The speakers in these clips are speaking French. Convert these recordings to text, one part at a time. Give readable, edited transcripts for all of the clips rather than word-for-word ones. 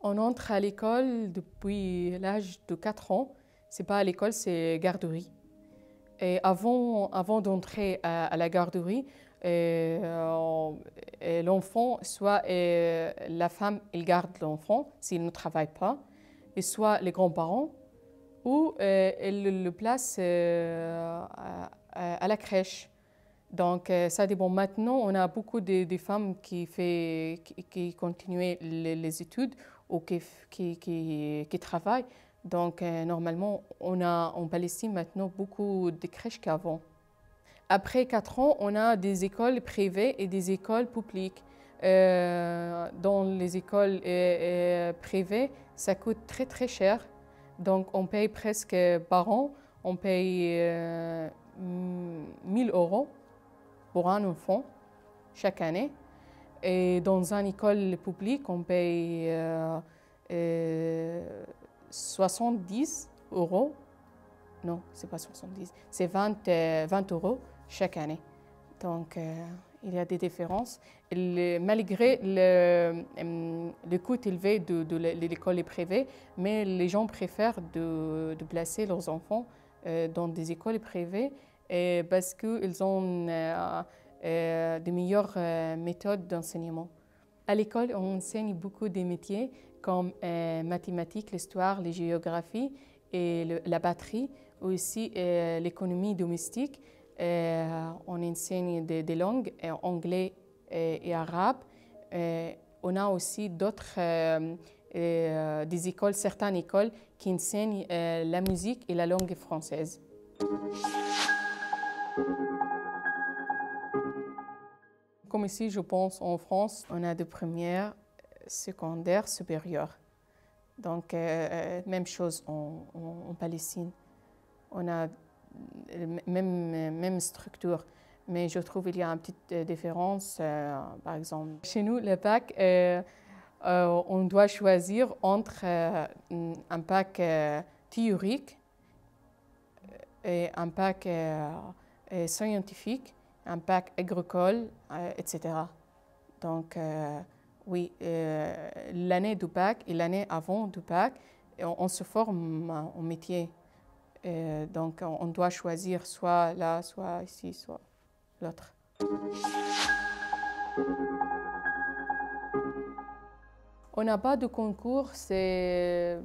On entre à l'école depuis l'âge de 4 ans. C'est pas à l'école, c'est garderie. Et avant d'entrer à la garderie, l'enfant, soit la femme, elle garde l'enfant s'il ne travaille pas, et soit les grands-parents, ou elle le place à la crèche. Donc, ça dépend. Maintenant, on a beaucoup de femmes qui continuent les études ou qui travaillent. Donc, normalement, on a en Palestine maintenant beaucoup de crèches qu'avant. Après 4 ans, on a des écoles privées et des écoles publiques. Dans les écoles privées, ça coûte très très cher. Donc, on paye presque par an, on paye 1000 euros pour un enfant chaque année. Et dans une école publique, on paye 70 euros. Non, c'est pas 70, c'est 20 euros chaque année. Donc, il y a des différences. Malgré le coût élevé de l'école privée, mais les gens préfèrent de placer leurs enfants dans des écoles privées parce qu'ils ont de meilleures méthodes d'enseignement. À l'école, on enseigne beaucoup de métiers comme mathématiques, l'histoire, la géographie et la batterie, aussi l'économie domestique. On enseigne des langues, anglais et arabe. On a aussi des écoles, certaines écoles qui enseignent la musique et la langue française. Comme ici, je pense, en France, on a de première, secondaire, supérieure. Donc, même chose en Palestine. On a même structure, mais je trouve qu'il y a une petite différence. Par exemple, chez nous, le bac, on doit choisir entre un bac théorique et un bac scientifique, un bac agricole, etc. Donc, oui, l'année du bac et l'année avant du bac, on se forme en métier. Donc, on doit choisir soit là, soit ici, soit l'autre. On n'a pas de concours, c'est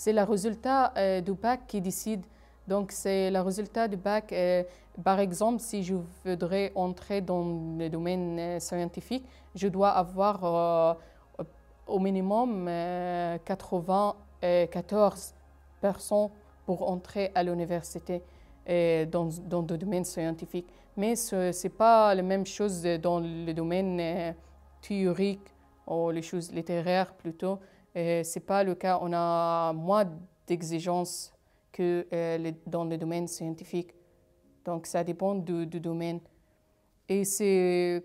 le résultat du bac qui décide. Donc, c'est le résultat du bac. Par exemple, si je voudrais entrer dans le domaine scientifique, je dois avoir au minimum 94% pour entrer à l'université dans le domaine scientifique. Mais ce n'est pas la même chose dans le domaine théorique ou les choses littéraires plutôt. Ce n'est pas le cas. On a moins d'exigences que dans le domaine scientifique. Donc, ça dépend du domaine. Et c'est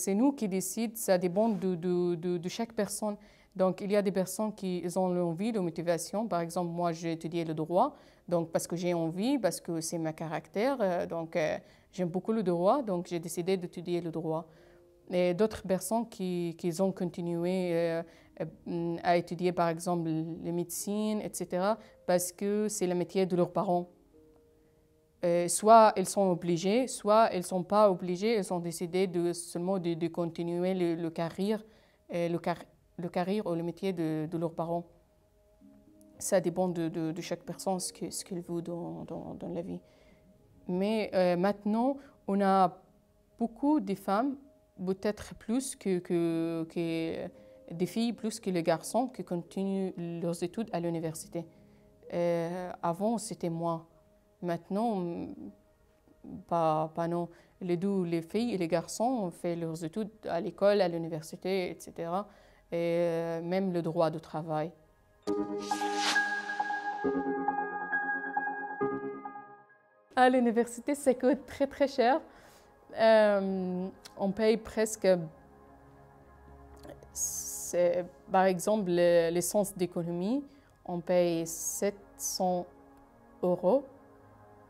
nous qui décidons, ça dépend de chaque personne. Donc, il y a des personnes qui ont l'envie, de motivation. Par exemple, moi, j'ai étudié le droit, donc parce que j'ai envie, parce que c'est mon caractère. Donc, j'aime beaucoup le droit, donc j'ai décidé d'étudier le droit. Et d'autres personnes qui ont continué à étudier, par exemple, la médecine, etc., parce que c'est le métier de leurs parents. Soit ils sont obligés, soit ils ne sont pas obligés, ils ont décidé seulement de continuer le carrière ou le métier de leurs parents. Ça dépend de chaque personne, ce qu'il veut dans la vie. Mais maintenant, on a beaucoup de femmes, peut-être plus que des filles, plus que les garçons, qui continuent leurs études à l'université. Avant, c'était moins. Maintenant, pas non. Les deux, les filles et les garçons, ont fait leurs études à l'école, à l'université, etc. Et même le droit du travail. À l'université, ça coûte très très cher. On paye presque, par exemple, les licences d'économie, on paye 700 euros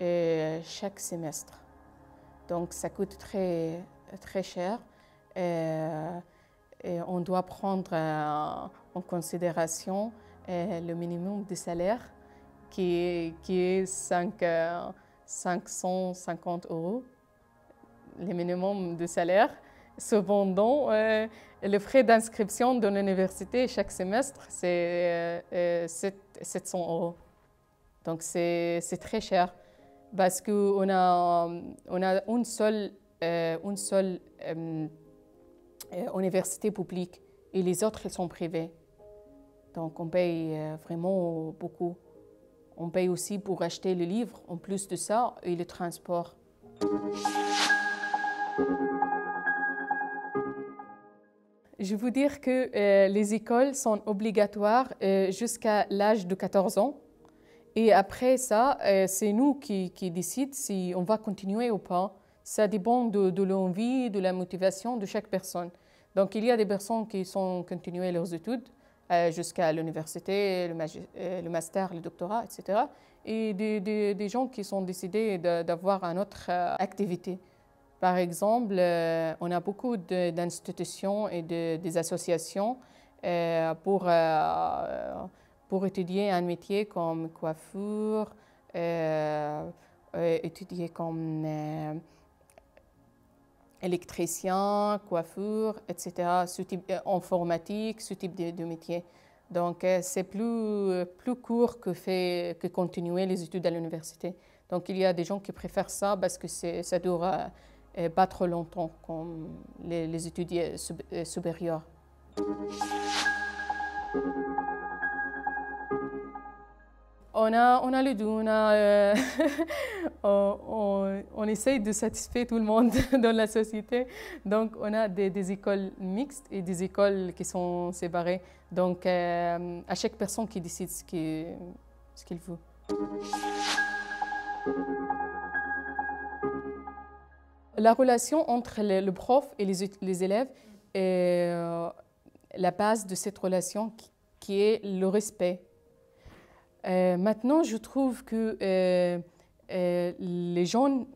chaque semestre. Donc ça coûte très, très cher. Et on doit prendre en considération le minimum de salaire qui est 550 €, le minimum de salaire. Cependant, le frais d'inscription de l'université chaque semestre, c'est 700 €. Donc c'est très cher parce qu'on a une seule université publique et les autres elles sont privées. Donc on paye vraiment beaucoup. On paye aussi pour acheter le livre, en plus de ça, et le transport. Je veux dire que les écoles sont obligatoires jusqu'à l'âge de 14 ans. Et après ça, c'est nous qui décidons si on va continuer ou pas. Ça dépend de l'envie, de la motivation de chaque personne. Donc, il y a des personnes qui sont continuées leurs études jusqu'à l'université, le master, le doctorat, etc. Et des gens qui sont décidés d'avoir une autre activité. Par exemple, on a beaucoup d'institutions et des associations pour étudier un métier comme coiffure, étudier comme électricien, coiffure, etc., informatique, ce type de métier. Donc, c'est plus court que continuer les études à l'université. Donc, il y a des gens qui préfèrent ça parce que ça dure pas trop longtemps comme les études supérieures. On a les deux. On essaye de satisfaire tout le monde dans la société. Donc, on a des écoles mixtes et des écoles qui sont séparées. Donc, à chaque personne qui décide ce qu'il veut. La relation entre le prof et les élèves est la base de cette relation qui est le respect. Maintenant, je trouve que les jeunes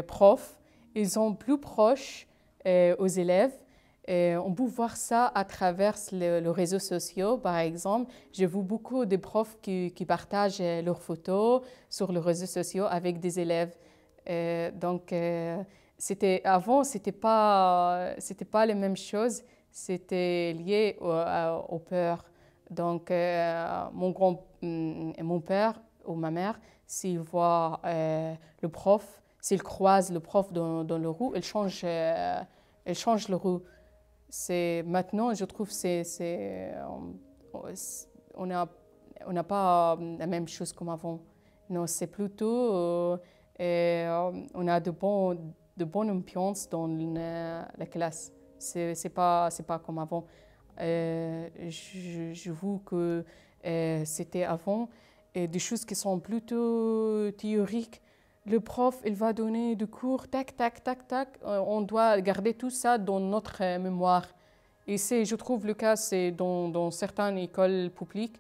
profs, ils sont plus proches aux élèves. On peut voir ça à travers les réseaux sociaux, par exemple. Je vois beaucoup de profs qui partagent leurs photos sur les réseaux sociaux avec des élèves. Donc, avant, c'était pas la même chose. C'était lié aux peurs. Donc, mon père ou ma mère, s'il voit le prof, s'il croise le prof dans le rue, il change le rue. Maintenant, je trouve on n'a pas la même chose comme avant. Non, c'est plutôt on a de bonnes ambiances dans la classe. C'est pas comme avant. Je vois que c'était avant des choses qui sont plutôt théoriques. Le prof, il va donner des cours, tac, tac, tac, tac. On doit garder tout ça dans notre mémoire. Et je trouve, le cas, c'est dans certaines écoles publiques.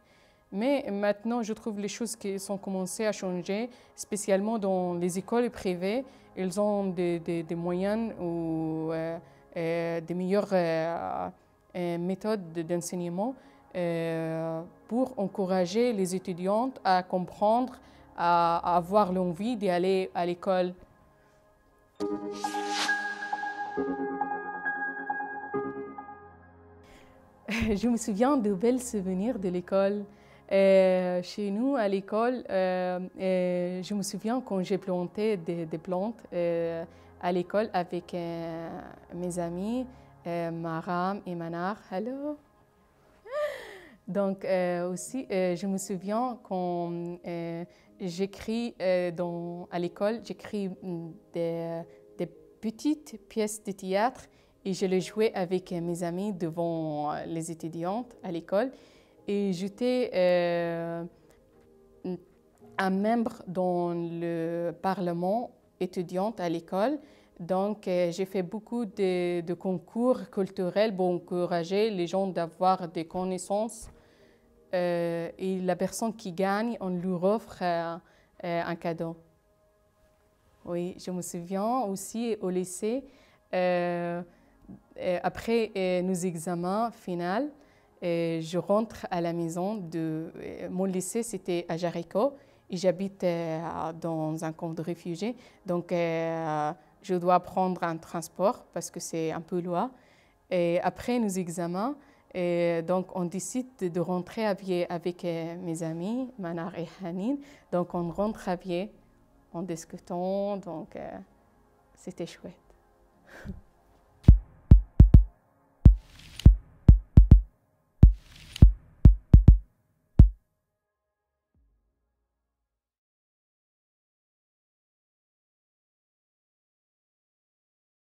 Mais maintenant, je trouve les choses qui sont commencées à changer, spécialement dans les écoles privées. Ils ont des moyens ou des meilleures méthodes d'enseignement pour encourager les étudiantes à comprendre, à avoir l'envie d'aller à l'école. Je me souviens de belles souvenirs de l'école. Chez nous, à l'école, je me souviens quand j'ai planté des plantes à l'école avec mes amis, Maram et Manar. Hello! Donc, aussi, je me souviens quand j'écris à l'école, j'écris des petites pièces de théâtre et je les jouais avec mes amis devant les étudiantes à l'école. Et j'étais un membre dans le Parlement étudiant à l'école. Donc, j'ai fait beaucoup de concours culturels pour encourager les gens d'avoir des connaissances. Et la personne qui gagne, on lui offre un cadeau. Oui, je me souviens aussi au lycée, après nos examens finaux, je rentre à la maison mon lycée, c'était à Jéricho et j'habite dans un camp de réfugiés. Donc, je dois prendre un transport parce que c'est un peu loin. Et après nos examens, donc on décide de rentrer à pied avec mes amis, Manar et Hanine. Donc, on rentre à pied en discutant. Donc, c'était chouette.